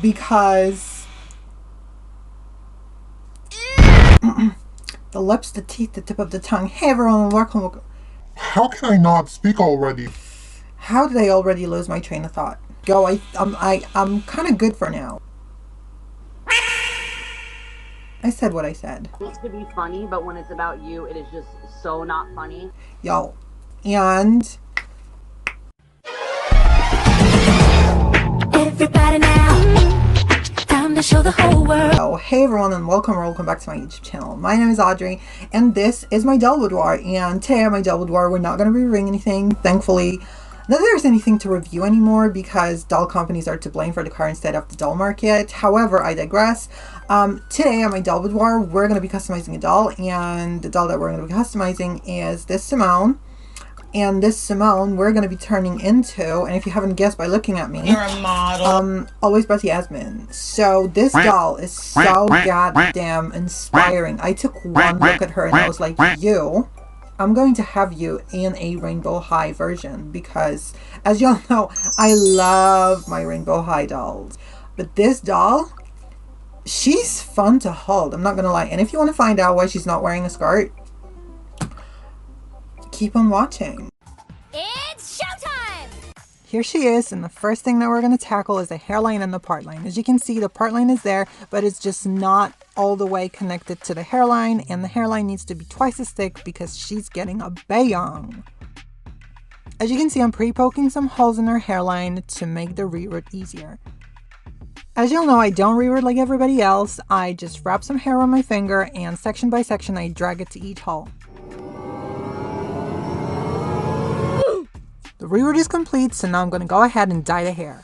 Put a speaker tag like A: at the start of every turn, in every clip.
A: because the lips, the teeth, the tip of the tongue. Hey everyone, welcome.
B: How can I not speak already?
A: How did I already lose my train of thought? Go, I'm kind of good for now. I said what I said.
C: It used to be funny, but when it's about you, it is just so not funny.
A: Yo, and
D: everybody now, time to show the whole world.
A: Oh, hey everyone, and welcome back to my YouTube channel. My name is Audrey, and this is my doll boudoir. And today on my doll boudoir, we're not going to be reviewing anything, thankfully. Not that there's anything to review anymore because doll companies are to blame for the current state of the doll market. However, I digress. Today on my doll boudoir, we're going to be customizing a doll, and the doll that we're going to be customizing is this Simone. And this Simone we're going to be turning into, and if you haven't guessed by looking at me,
E: you're a model.
A: Alwayz Bratz Yasmin. So this doll is so goddamn inspiring. I took one look at her and I was like, I'm going to have you in a rainbow high version because, as y'all know, I love my rainbow high dolls. But this doll, she's fun to hold, I'm not gonna lie. And if you want to find out why she's not wearing a skirt, keep on watching.
D: It's showtime!
A: Here she is, and the first thing that we're going to tackle is the hairline and the part line. As you can see, the part line is there, but it's just not all the way connected to the hairline, and the hairline needs to be twice as thick because she's getting a bayong. As you can see, I'm pre-poking some holes in her hairline to make the reroot easier. As y'all know, I don't reroot like everybody else. I just wrap some hair on my finger, and section by section, I drag it to each hole. The reroot is complete, so now I'm going to go ahead and dye the hair.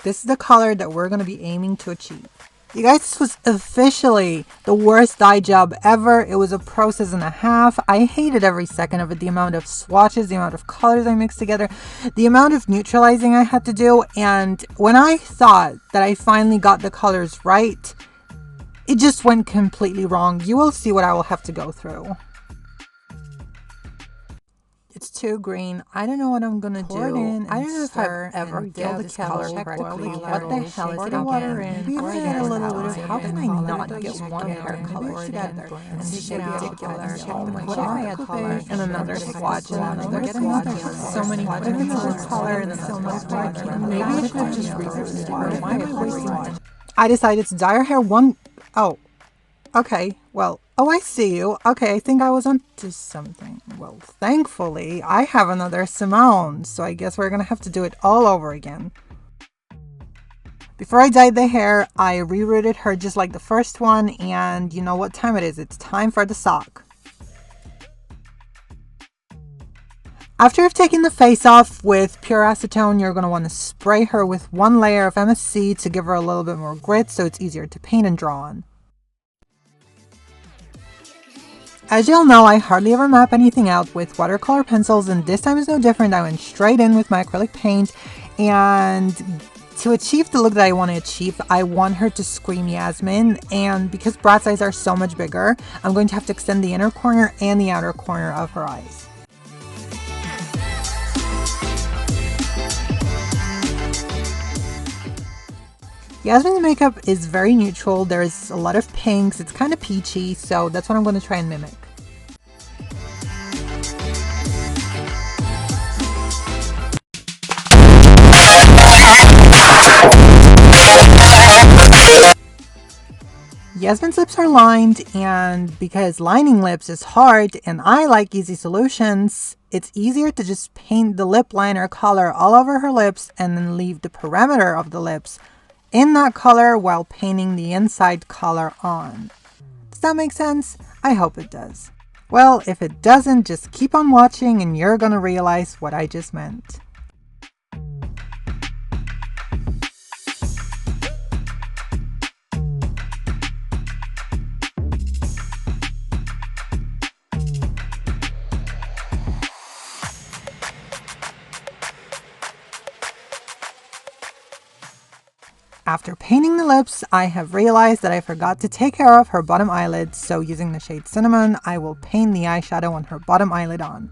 A: This is the color that we're going to be aiming to achieve. You guys, this was officially the worst dye job ever. It was a process and a half. I hated every second of it. The amount of swatches, the amount of colors I mixed together, the amount of neutralizing I had to do. And when I thought that I finally got the colors right, it just went completely wrong. You will see what I will have to go through. It's too green. I don't know what I'm gonna do. I don't know if I've ever get the color correctly. What the hell is it again? Maybe if I add a little bit of, how can I not get one hair color together? And shade ridiculous. What if I add color and another swatch and another swatch? So many. What if another color and so much swatch? Maybe I should just reverse swatch. Why am I wasting much? I decided to dye her hair one. Oh, okay. Well. Oh, I see you. Okay, I think I was onto something. Well, thankfully, I have another Simone, so I guess we're gonna have to do it all over again. Before I dyed the hair, I rerooted her just like the first one, and you know what time it is. It's time for the sock. After you've taken the face off with pure acetone, you're going to want to spray her with one layer of MSC to give her a little bit more grit so it's easier to paint and draw on. As y'all know, I hardly ever map anything out with watercolor pencils, and this time is no different. I went straight in with my acrylic paint, and to achieve the look that I want to achieve, I want her to scream Yasmin, and because Bratz's eyes are so much bigger, I'm going to have to extend the inner corner and the outer corner of her eyes. Yasmin's makeup is very neutral. There's a lot of pinks. It's kind of peachy, so that's what I'm going to try and mimic. Yasmin's lips are lined, and because lining lips is hard and I like easy solutions, it's easier to just paint the lip liner color all over her lips and then leave the perimeter of the lips in that color while painting the inside color on. Does that make sense? I hope it does. Well, if it doesn't, just keep on watching and you're gonna realize what I just meant. After painting the lips, I have realized that I forgot to take care of her bottom eyelid, so using the shade Cinnamon, I will paint the eyeshadow on her bottom eyelid on.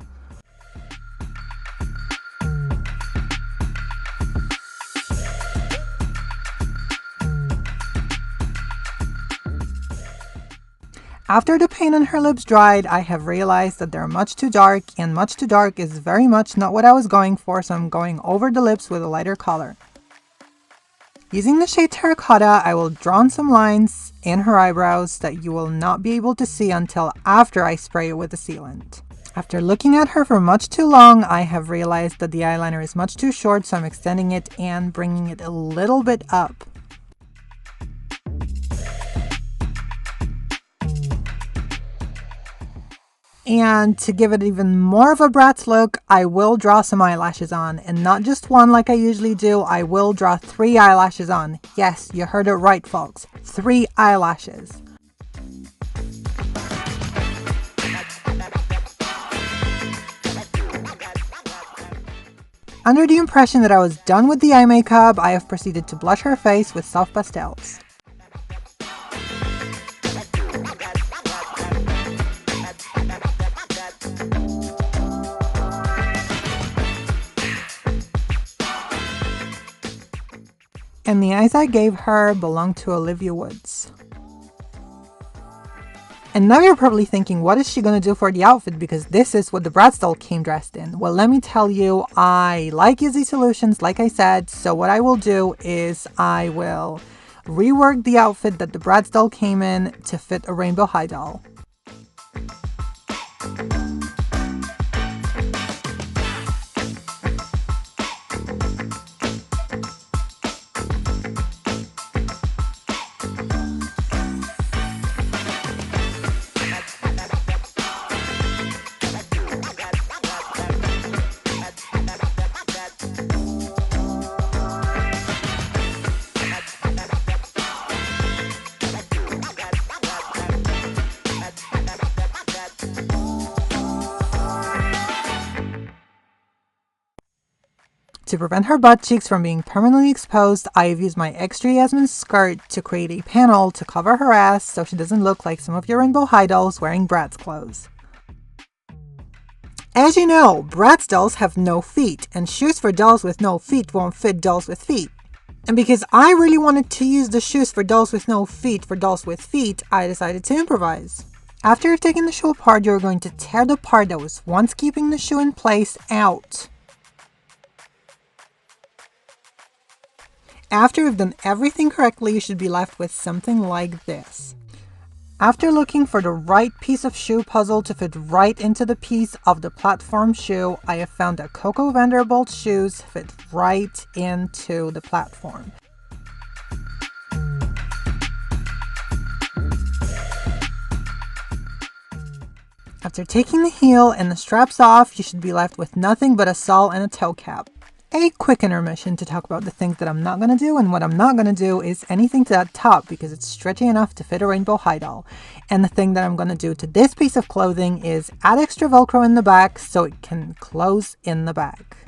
A: After the paint on her lips dried, I have realized that they're much too dark, and much too dark is very much not what I was going for, so I'm going over the lips with a lighter color. Using the shade Terracotta, I will draw on some lines in her eyebrows that you will not be able to see until after I spray it with the sealant. After looking at her for much too long, I have realized that the eyeliner is much too short, so I'm extending it and bringing it a little bit up. And to give it even more of a Bratz look, I will draw some eyelashes on, and not just one like I usually do. I will draw 3 eyelashes on. Yes, you heard it right, folks. 3 eyelashes. Under the impression that I was done with the eye makeup, I have proceeded to blush her face with soft pastels. And the eyes I gave her belong to Olivia Woods. And now you're probably thinking, what is she going to do for the outfit? Because this is what the Bratz doll came dressed in. Well, let me tell you, I like easy solutions, like I said. So what I will do is I will rework the outfit that the Bratz doll came in to fit a rainbow high doll. To prevent her butt cheeks from being permanently exposed, I have used my extra Yasmin skirt to create a panel to cover her ass so she doesn't look like some of your rainbow high dolls wearing Bratz clothes. As you know, Bratz dolls have no feet, and shoes for dolls with no feet won't fit dolls with feet. And because I really wanted to use the shoes for dolls with no feet for dolls with feet, I decided to improvise. After you've taken the shoe apart, you're going to tear the part that was once keeping the shoe in place out. After you've done everything correctly, you should be left with something like this. After looking for the right piece of shoe puzzle to fit right into the piece of the platform shoe, I have found that Coco Vanderbilt shoes fit right into the platform. After taking the heel and the straps off, you should be left with nothing but a sole and a toe cap. A quick intermission to talk about the things that I'm not going to do, and what I'm not going to do is anything to that top because it's stretchy enough to fit a rainbow high doll. And the thing that I'm going to do to this piece of clothing is add extra Velcro in the back so it can close in the back.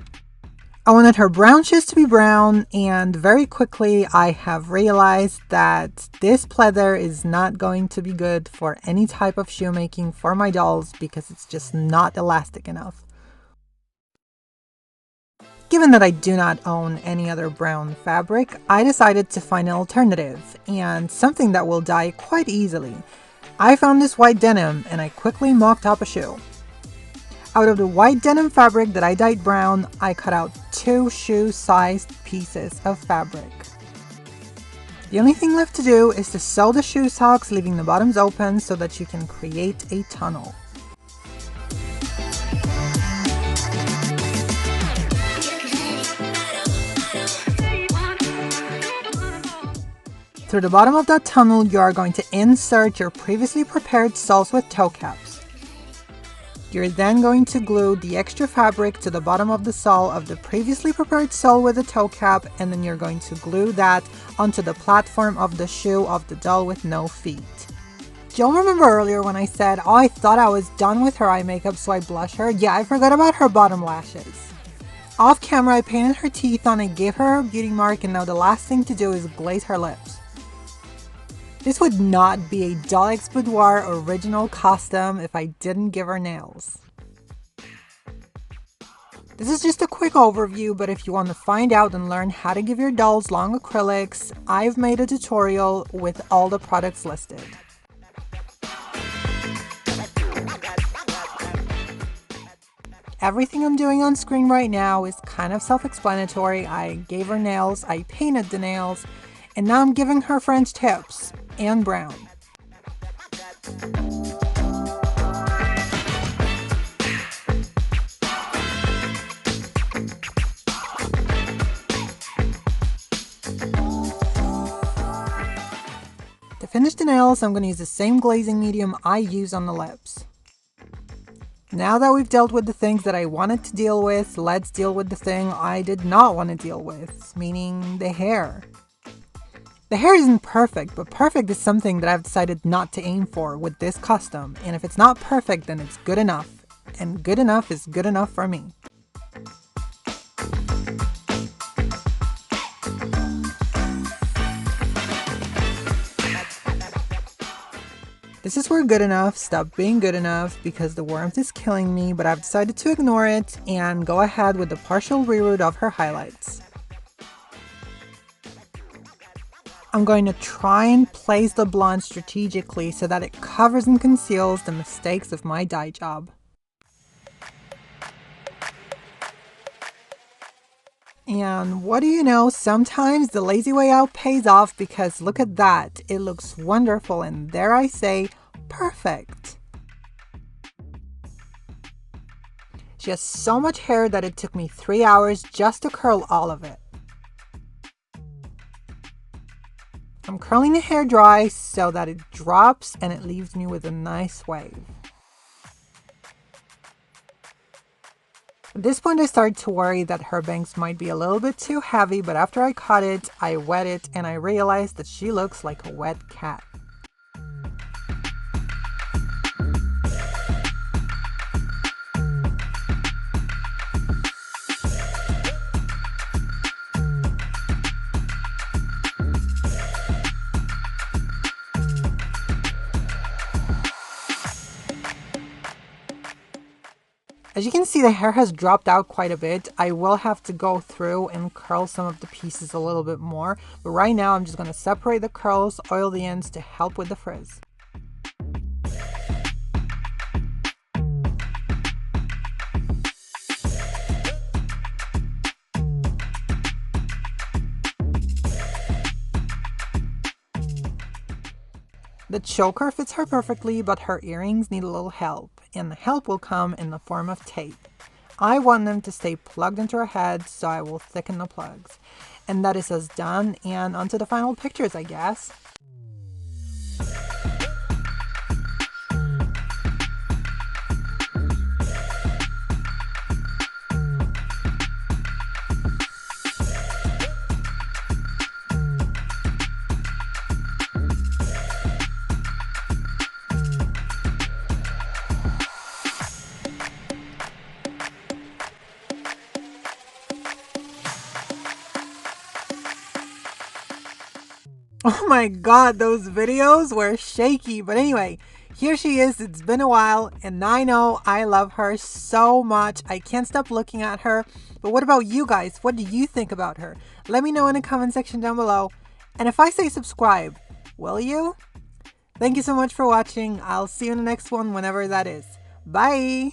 A: I wanted her brown shoes to be brown, and very quickly I have realized that this pleather is not going to be good for any type of shoemaking for my dolls because it's just not elastic enough. Given that I do not own any other brown fabric, I decided to find an alternative, and something that will dye quite easily. I found this white denim, and I quickly mocked up a shoe. Out of the white denim fabric that I dyed brown, I cut out 2 shoe-sized pieces of fabric. The only thing left to do is to sew the shoe socks, leaving the bottoms open so that you can create a tunnel. Through the bottom of that tunnel, you are going to insert your previously prepared soles with toe caps. You're then going to glue the extra fabric to the bottom of the sole of the previously prepared sole with a toe cap, and then you're going to glue that onto the platform of the shoe of the doll with no feet. Do y'all remember earlier when I said, oh, I thought I was done with her eye makeup so I blush her? Yeah, I forgot about her bottom lashes. Off camera, I painted her teeth on, I gave her a beauty mark, and now the last thing to do is glaze her lips. This would not be a dollz Boudoir original costume if I didn't give her nails. This is just a quick overview, but if you want to find out and learn how to give your dolls long acrylics, I've made a tutorial with all the products listed. Everything I'm doing on screen right now is kind of self-explanatory. I gave her nails, I painted the nails, and now I'm giving her French tips and brown. To finish the nails, I'm going to use the same glazing medium I use on the lips. Now that we've dealt with the things that I wanted to deal with, let's deal with the thing I did not want to deal with, meaning the hair. The hair isn't perfect, but perfect is something that I've decided not to aim for with this custom, and if it's not perfect, then it's good enough, and good enough is good enough for me. This is where good enough stopped being good enough because the warmth is killing me, but I've decided to ignore it and go ahead with the partial reroute of her highlights. I'm going to try and place the blonde strategically so that it covers and conceals the mistakes of my dye job. And what do you know, sometimes the lazy way out pays off because look at that, it looks wonderful and dare I say, perfect. She has so much hair that it took me 3 hours just to curl all of it. I'm curling the hair dry so that it drops and it leaves me with a nice wave. At this point I started to worry that her bangs might be a little bit too heavy, but after I cut it, I wet it and I realized that she looks like a wet cat. As you can see, the hair has dropped out quite a bit. I will have to go through and curl some of the pieces a little bit more, but right now I'm just going to separate the curls, oil the ends to help with the frizz. The choker fits her perfectly, but her earrings need a little help, and the help will come in the form of tape. I want them to stay plugged into her head, so I will thicken the plugs. And that is us done, and onto the final pictures, I guess. Oh my god, those videos were shaky. But anyway, here she is. It's been a while and I know I love her so much. I can't stop looking at her. But what about you guys? What do you think about her? Let me know in the comment section down below. And if I say subscribe, will you? Thank you so much for watching. I'll see you in the next one whenever that is. Bye!